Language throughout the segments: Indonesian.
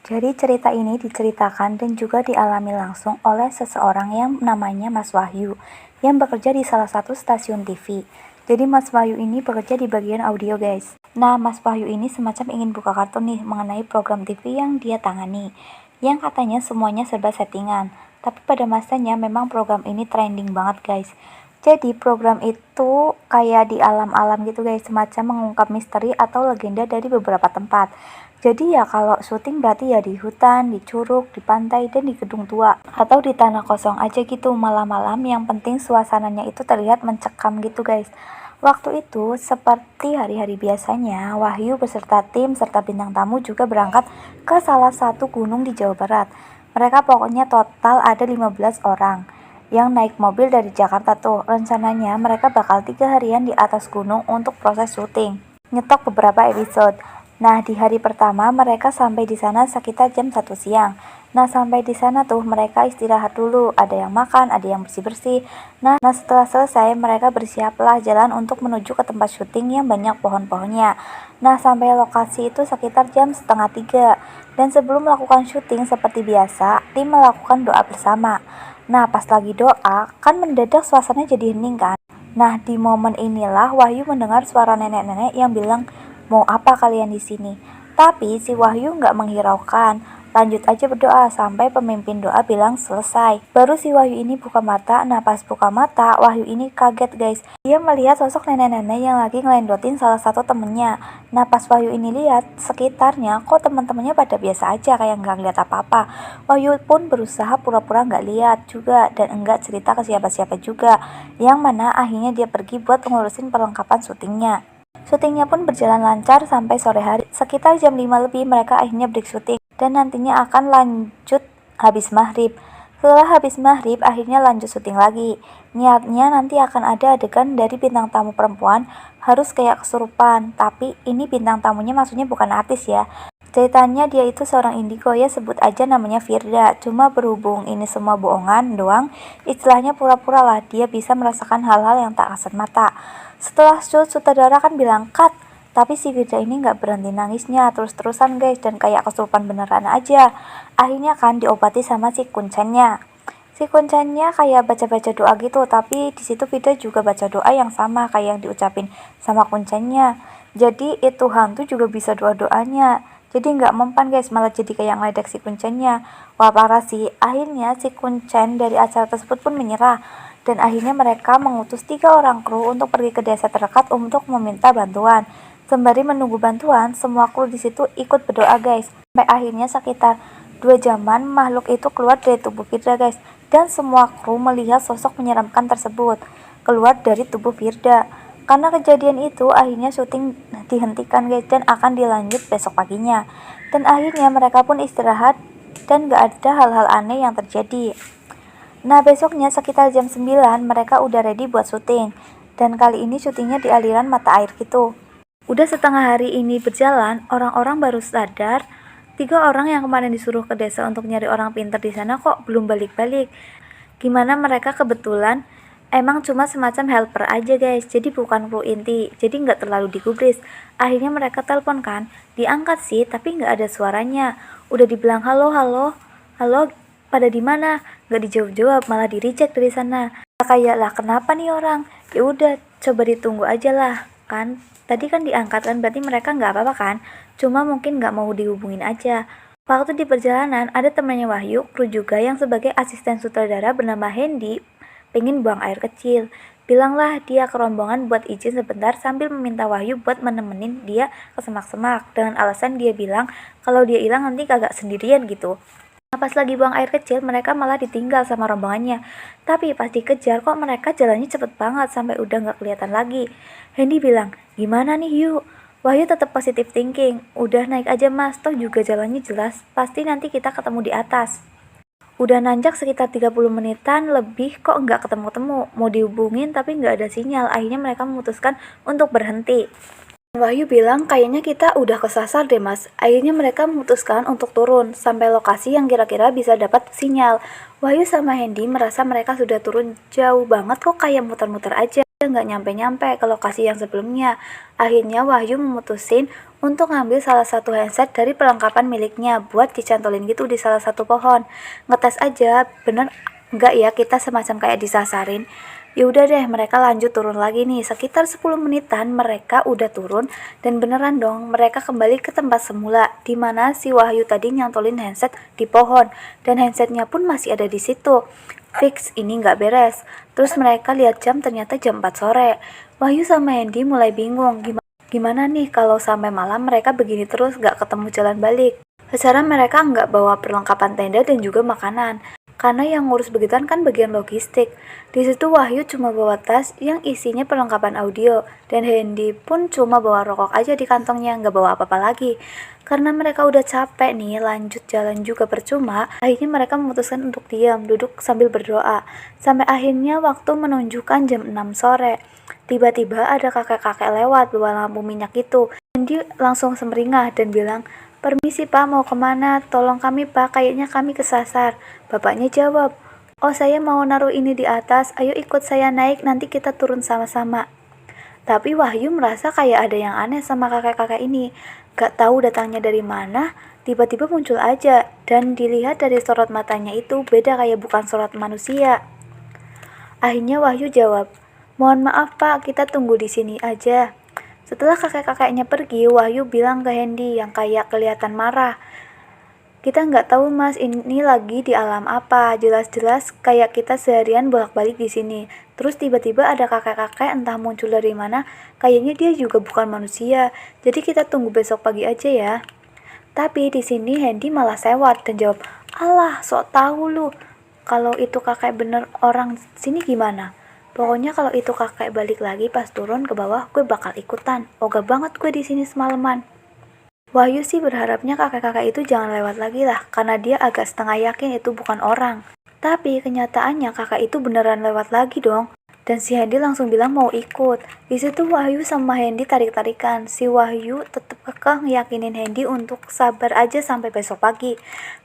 Jadi cerita ini diceritakan dan juga dialami langsung oleh seseorang yang namanya Mas Wahyu yang bekerja di salah satu stasiun TV. Jadi Mas Wahyu ini bekerja di bagian audio guys. Nah Mas Wahyu ini semacam ingin buka kartu nih mengenai program TV yang dia tangani, yang katanya semuanya serba settingan. Tapi pada masanya memang program ini trending banget guys. Jadi program itu kayak di alam-alam gitu guys, semacam mengungkap misteri atau legenda dari beberapa tempat. Jadi ya kalau syuting berarti ya di hutan, di curug, di pantai, dan di gedung tua. Atau di tanah kosong aja gitu malam-malam, yang penting suasananya itu terlihat mencekam gitu guys. Waktu itu seperti hari-hari biasanya, Wahyu beserta tim serta bintang tamu juga berangkat ke salah satu gunung di Jawa Barat. Mereka pokoknya total ada 15 orang yang naik mobil dari Jakarta tuh. Rencananya mereka bakal 3 harian di atas gunung untuk proses syuting, nyetok beberapa episode. Nah, di hari pertama mereka sampai di sana sekitar jam 1 siang. Nah, sampai di sana tuh mereka istirahat dulu, ada yang makan, ada yang bersih-bersih. Nah, setelah selesai mereka bersiaplah jalan untuk menuju ke tempat syuting yang banyak pohon-pohonnya. Nah, sampai lokasi itu sekitar jam setengah 3. Dan sebelum melakukan syuting seperti biasa, tim melakukan doa bersama. Nah, pas lagi doa, kan mendadak suasana jadi hening kan? Nah, di momen inilah Wahyu mendengar suara nenek-nenek yang bilang, "Mau apa kalian di sini?" Tapi si Wahyu nggak menghiraukan, lanjut aja berdoa sampai pemimpin doa bilang selesai. Baru si Wahyu ini buka mata. Nah pas buka mata, Wahyu ini kaget guys. Dia melihat sosok nenek-nenek yang lagi ngelendotin salah satu temennya. Nah pas Wahyu ini lihat sekitarnya, kok teman-temannya pada biasa aja, kayak nggak ngeliat apa-apa. Wahyu pun berusaha pura-pura nggak lihat juga dan enggak cerita ke siapa-siapa juga. Yang mana akhirnya dia pergi buat ngurusin perlengkapan syutingnya. Syutingnya pun berjalan lancar sampai sore hari. Sekitar jam 5 lebih mereka akhirnya break syuting dan nantinya akan lanjut habis maghrib. Setelah habis maghrib akhirnya lanjut syuting lagi. Niatnya nanti akan ada adegan dari bintang tamu perempuan harus kayak kesurupan. Tapi ini bintang tamunya maksudnya bukan artis ya. Ceritanya dia itu seorang indigo ya, sebut aja namanya Firda. Cuma berhubung ini semua bohongan doang, istilahnya pura-pura lah dia bisa merasakan hal-hal yang tak kasat mata. Setelah shoot, sutradara kan bilang cut, tapi si Firda ini nggak berhenti nangisnya terus-terusan guys, dan kayak kesurupan beneran aja. Akhirnya kan diobati sama si kuncennya. Si kuncennya kayak baca-baca doa gitu, tapi di situ Firda juga baca doa yang sama kayak yang diucapin sama kuncennya. Jadi itu hantu juga bisa doa-doanya. Jadi nggak mempan guys, malah jadi kayak ngeledek si kuncennya. Wah parah sih. Akhirnya si kuncen dari acara tersebut pun menyerah. Dan akhirnya mereka mengutus 3 orang kru untuk pergi ke desa terdekat untuk meminta bantuan. Sembari menunggu bantuan, semua kru di situ ikut berdoa guys. Sampai akhirnya sekitar 2 jaman makhluk itu keluar dari tubuh Firda guys. Dan semua kru melihat sosok menyeramkan tersebut keluar dari tubuh Firda. Karena kejadian itu akhirnya syuting dihentikan guys dan akan dilanjut besok paginya. Dan akhirnya mereka pun istirahat dan gak ada hal-hal aneh yang terjadi. Nah besoknya sekitar jam 9 mereka udah ready buat syuting. Dan kali ini syutingnya di aliran mata air gitu. Udah setengah hari ini berjalan, orang-orang baru sadar 3 orang yang kemarin disuruh ke desa untuk nyari orang pintar di sana kok belum balik-balik. Gimana mereka kebetulan emang cuma semacam helper aja guys, jadi bukan kru inti, jadi nggak terlalu digubris. Akhirnya mereka telepon kan, diangkat sih tapi nggak ada suaranya. Udah dibilang halo halo halo, pada di mana? Nggak dijawab-jawab, malah di reject dari sana. Kayak lah kenapa nih orang? Ya udah coba ditunggu aja lah kan. Tadi kan diangkat kan, berarti mereka nggak apa-apa kan? Cuma mungkin nggak mau dihubungin aja. Waktu di perjalanan ada temannya Wahyu, kru juga yang sebagai asisten sutradara bernama Hendy, pengen buang air kecil. Bilanglah dia ke rombongan buat izin sebentar sambil meminta Wahyu buat menemenin dia ke semak-semak. Dengan alasan dia bilang kalau dia hilang nanti kagak sendirian gitu. Nah, pas lagi buang air kecil mereka malah ditinggal sama rombongannya. Tapi pas dikejar kok mereka jalannya cepet banget sampai udah gak kelihatan lagi. Hendy bilang, gimana nih yuk? Wahyu tetap positive thinking. Udah naik aja mas, toh juga jalannya jelas. Pasti nanti kita ketemu di atas. Udah nanjak sekitar 30 menitan lebih kok nggak ketemu-ketemu. Mau dihubungin tapi nggak ada sinyal. Akhirnya mereka memutuskan untuk berhenti. Wahyu bilang kayaknya kita udah kesasar deh mas. Akhirnya mereka memutuskan untuk turun sampai lokasi yang kira-kira bisa dapat sinyal. Wahyu sama Hendy merasa mereka sudah turun jauh banget kok kayak muter-muter aja. Dia nggak nyampe-nyampe ke lokasi yang sebelumnya. Akhirnya Wahyu memutusin untuk ngambil salah satu handset dari perlengkapan miliknya buat dicantolin gitu di salah satu pohon. Ngetes aja, bener nggak ya kita semacam kayak disasarin. Ya udah deh, mereka lanjut turun lagi nih. Sekitar 10 menitan mereka udah turun dan beneran dong mereka kembali ke tempat semula di mana si Wahyu tadi nyantolin handset di pohon dan handsetnya pun masih ada di situ. Fix ini nggak beres. Terus mereka lihat jam, ternyata jam 4 sore. Wahyu sama Hendy mulai bingung gimana nih kalau sampai malam mereka begini terus nggak ketemu jalan balik. Secara mereka nggak bawa perlengkapan tenda dan juga makanan. Karena yang ngurus begituan kan bagian logistik. Di situ Wahyu cuma bawa tas yang isinya perlengkapan audio dan Hendy pun cuma bawa rokok aja di kantongnya, nggak bawa apa-apa lagi. Karena mereka udah capek nih, lanjut jalan juga percuma, akhirnya mereka memutuskan untuk diam, duduk sambil berdoa. Sampai akhirnya waktu menunjukkan jam 6 sore. Tiba-tiba ada kakek-kakek lewat bawa lampu minyak itu. Hendy langsung semeringah dan bilang, "Permisi Pak, mau kemana? Tolong kami Pak, kayaknya kami kesasar." Bapaknya jawab, "Oh saya mau naruh ini di atas, ayo ikut saya naik, nanti kita turun sama-sama." Tapi Wahyu merasa kayak ada yang aneh sama kakek-kakek ini. Gak tahu datangnya dari mana, tiba-tiba muncul aja. Dan dilihat dari sorot matanya itu beda kayak bukan sorot manusia. Akhirnya Wahyu jawab, "Mohon maaf Pak, kita tunggu di sini aja." Setelah kakek-kakeknya pergi, Wahyu bilang ke Hendy yang kayak kelihatan marah, "Kita nggak tahu Mas, ini lagi di alam apa. Jelas-jelas kayak kita seharian bolak-balik di sini. Terus tiba-tiba ada kakek-kakek entah muncul dari mana. Kayaknya dia juga bukan manusia. Jadi kita tunggu besok pagi aja ya." Tapi di sini Hendy malah sewot dan jawab, "Alah, sok tahu lu. Kalau itu kakek bener orang sini gimana? Pokoknya kalau itu kakek balik lagi pas turun ke bawah, gue bakal ikutan. Ogah banget gue di sini semalaman." Wahyu sih berharapnya kakek-kakek itu jangan lewat lagi lah, karena dia agak setengah yakin itu bukan orang. Tapi kenyataannya kakak itu beneran lewat lagi dong. Dan si Hendy langsung bilang mau ikut. Di situ Wahyu sama Hendy tarik-tarikan. Si Wahyu tetap kekeh ngeyakinin Hendy untuk sabar aja sampai besok pagi.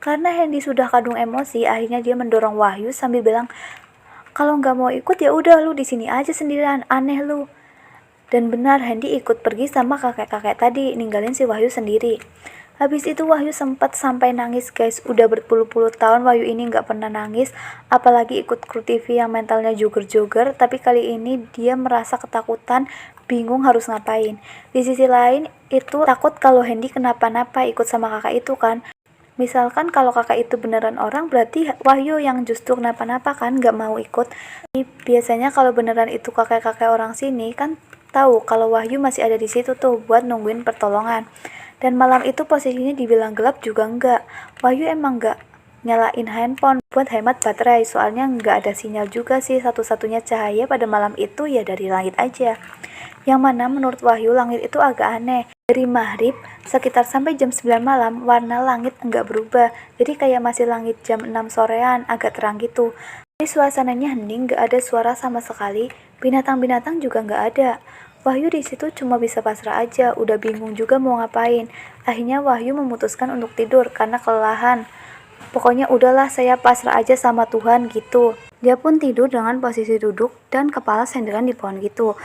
Karena Hendy sudah kadung emosi, akhirnya dia mendorong Wahyu sambil bilang, "Kalau nggak mau ikut ya udah lu di sini aja sendirian, aneh lu." Dan benar, Hendy ikut pergi sama kakek-kakek tadi, ninggalin si Wahyu sendiri. Habis itu Wahyu sempat sampai nangis guys. Udah berpuluh-puluh tahun Wahyu ini nggak pernah nangis, apalagi ikut kru TV yang mentalnya joger-joger. Tapi kali ini dia merasa ketakutan, bingung harus ngapain. Di sisi lain itu takut kalau Hendy kenapa-napa ikut sama kakak itu kan. Misalkan kalau kakak itu beneran orang, berarti Wahyu yang justru kenapa-napa kan, nggak mau ikut. Biasanya kalau beneran itu kakek-kakek orang sini kan tahu kalau Wahyu masih ada di situ tuh buat nungguin pertolongan. Dan malam itu posisinya dibilang gelap juga enggak. Wahyu emang enggak nyalain handphone buat hemat baterai, soalnya enggak ada sinyal juga sih. Satu-satunya cahaya pada malam itu ya dari langit aja. Yang mana menurut Wahyu langit itu agak aneh. Dari maghrib sekitar sampai jam 9 malam warna langit enggak berubah. Jadi kayak masih langit jam 6 sorean, agak terang gitu. Tapi suasananya hening, gak ada suara sama sekali. Binatang-binatang juga gak ada. Wahyu di situ cuma bisa pasrah aja, udah bingung juga mau ngapain. Akhirnya Wahyu memutuskan untuk tidur karena kelelahan. Pokoknya udahlah, saya pasrah aja sama Tuhan gitu. Dia pun tidur dengan posisi duduk dan kepala senderan di pohon gitu.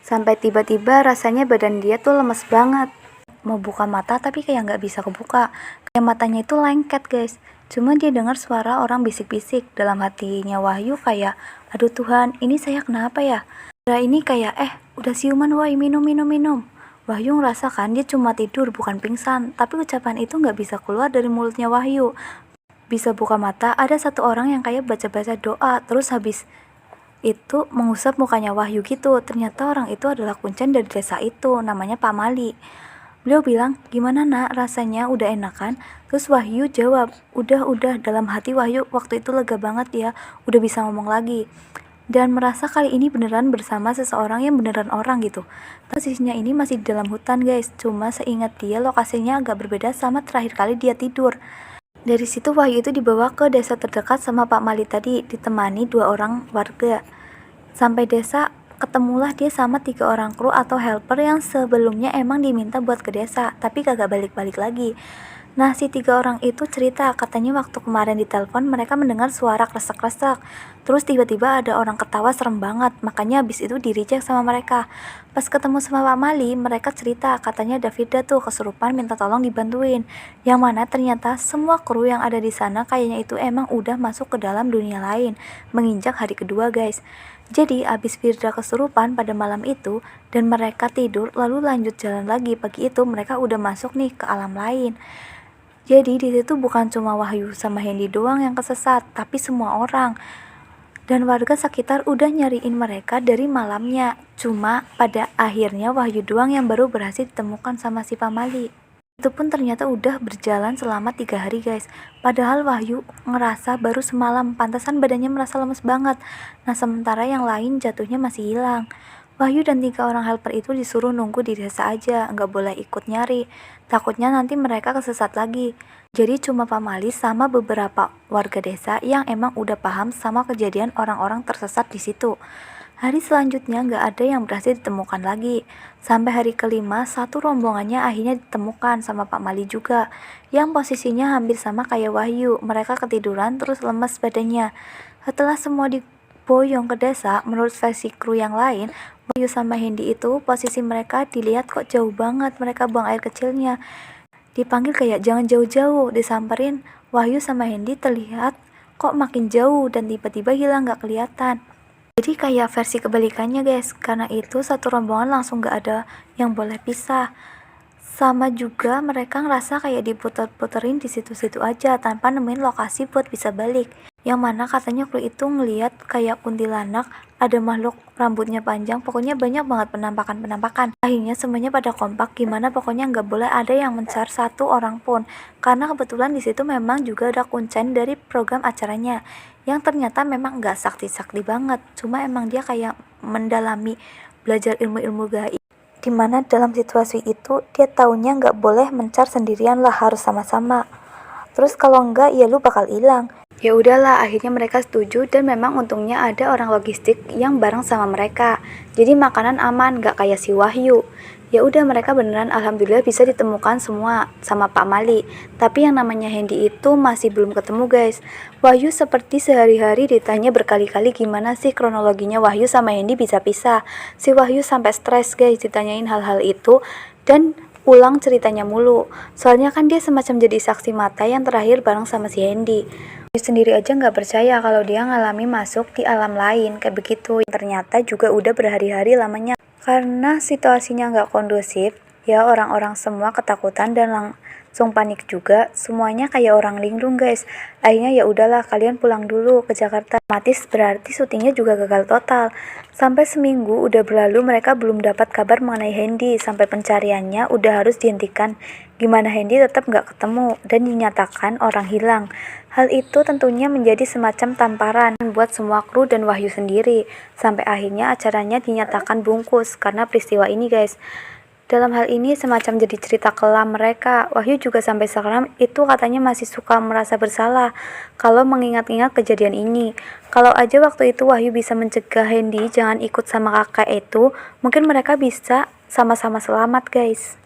Sampai tiba-tiba rasanya badan dia tuh lemes banget. Mau buka mata tapi kayak nggak bisa kebuka. Kayak matanya itu lengket guys. Cuma dia dengar suara orang bisik-bisik. Dalam hatinya Wahyu kayak, "Aduh Tuhan, ini saya kenapa ya?" Ini kayak, udah siuman woi, minum. Wahyu ngerasakan dia cuma tidur bukan pingsan. Tapi ucapan itu gak bisa keluar dari mulutnya Wahyu. Bisa buka mata, ada satu orang yang kayak baca-baca doa. Terus habis itu mengusap mukanya Wahyu gitu. Ternyata orang itu adalah kuncen dari desa itu, namanya Pak Mali. Beliau bilang, "Gimana nak, rasanya udah enakan?" Terus Wahyu jawab, udah. Dalam hati Wahyu waktu itu lega banget ya, udah bisa ngomong lagi. Dan merasa kali ini beneran bersama seseorang yang beneran orang gitu. Posisinya ini masih di dalam hutan guys, cuma seingat dia lokasinya agak berbeda sama terakhir kali dia tidur. Dari situ Wahyu itu dibawa ke desa terdekat sama Pak Mali tadi, ditemani 2 orang warga. Sampai desa, ketemulah dia sama 3 orang kru atau helper yang sebelumnya emang diminta buat ke desa, tapi kagak balik-balik lagi. Nah, si 3 orang itu cerita, katanya waktu kemarin ditelepon mereka mendengar suara kresek-kresek. Terus tiba-tiba ada orang ketawa serem banget, makanya habis itu di-reject sama mereka. Pas ketemu sama Pak Mali, mereka cerita katanya Davida tuh kesurupan minta tolong dibantuin. Yang mana ternyata semua kru yang ada di sana kayaknya itu emang udah masuk ke dalam dunia lain, menginjak hari kedua guys. Jadi abis Firda kesurupan pada malam itu dan mereka tidur lalu lanjut jalan lagi, pagi itu mereka udah masuk nih ke alam lain. Jadi di situ bukan cuma Wahyu sama Hendy doang yang kesesat, tapi semua orang. Dan warga sekitar udah nyariin mereka dari malamnya. Cuma pada akhirnya Wahyu doang yang baru berhasil ditemukan sama si Pamali. Itu pun ternyata udah berjalan selama 3 hari guys. Padahal Wahyu ngerasa baru semalam, pantasan badannya merasa lemes banget. Nah sementara yang lain jatuhnya masih hilang. Wahyu dan 3 orang helper itu disuruh nunggu di desa aja, nggak boleh ikut nyari. Takutnya nanti mereka kesesat lagi. Jadi cuma Pak Mali sama beberapa warga desa yang emang udah paham sama kejadian orang-orang tersesat di situ. Hari selanjutnya nggak ada yang berhasil ditemukan lagi. Sampai hari kelima, satu rombongannya akhirnya ditemukan sama Pak Mali juga, yang posisinya hampir sama kayak Wahyu. Mereka ketiduran terus lemes badannya. Setelah semua diboyong ke desa, menurut versi kru yang lain, Wahyu sama Hendy itu posisi mereka dilihat kok jauh banget mereka buang air kecilnya. Dipanggil kayak jangan jauh-jauh, disamperin Wahyu sama Hendy terlihat kok makin jauh dan tiba-tiba hilang gak kelihatan. Jadi kayak versi kebalikannya guys, karena itu satu rombongan langsung gak ada yang boleh pisah. Sama juga mereka ngerasa kayak diputer-puterin di situ-situ aja tanpa nemuin lokasi buat bisa balik. Yang mana katanya kru itu ngeliat kayak kuntilanak, ada makhluk rambutnya panjang, pokoknya banyak banget penampakan-penampakan. Akhirnya semuanya pada kompak, gimana pokoknya nggak boleh ada yang mencar satu orang pun. Karena kebetulan di situ memang juga ada kuncen dari program acaranya, yang ternyata memang nggak sakti-sakti banget, cuma emang dia kayak mendalami belajar ilmu-ilmu gaib. Dimana dalam situasi itu dia taunya nggak boleh mencar sendirian lah, harus sama-sama. Terus kalau enggak ya lu bakal hilang. Ya udahlah, akhirnya mereka setuju dan memang untungnya ada orang logistik yang bareng sama mereka. Jadi makanan aman, gak kayak si Wahyu. Ya udah mereka beneran alhamdulillah bisa ditemukan semua sama Pak Mali. Tapi yang namanya Hendy itu masih belum ketemu guys. Wahyu seperti sehari-hari ditanya berkali-kali gimana sih kronologinya Wahyu sama Hendy bisa pisah. Si Wahyu sampai stres guys ditanyain hal-hal itu dan ulang ceritanya mulu. Soalnya kan dia semacam jadi saksi mata yang terakhir bareng sama si Hendy. Dia sendiri aja nggak percaya kalau dia ngalami masuk di alam lain kayak begitu. Ternyata juga udah berhari-hari lamanya. Karena situasinya nggak kondusif, ya orang-orang semua ketakutan dan langsung panik juga. Semuanya kayak orang linglung guys. Akhirnya ya udahlah kalian pulang dulu ke Jakarta. Otomatis berarti syutingnya juga gagal total. Sampai seminggu udah berlalu mereka belum dapat kabar mengenai Hendy. Sampai pencariannya udah harus dihentikan. Gimana Hendy tetap nggak ketemu dan dinyatakan orang hilang. Hal itu tentunya menjadi semacam tamparan buat semua kru dan Wahyu sendiri. Sampai akhirnya acaranya dinyatakan bungkus karena peristiwa ini guys. Dalam hal ini semacam jadi cerita kelam mereka. Wahyu juga sampai sekarang itu katanya masih suka merasa bersalah kalau mengingat-ingat kejadian ini. Kalau aja waktu itu Wahyu bisa mencegah Hendy jangan ikut sama kakak itu, mungkin mereka bisa sama-sama selamat guys.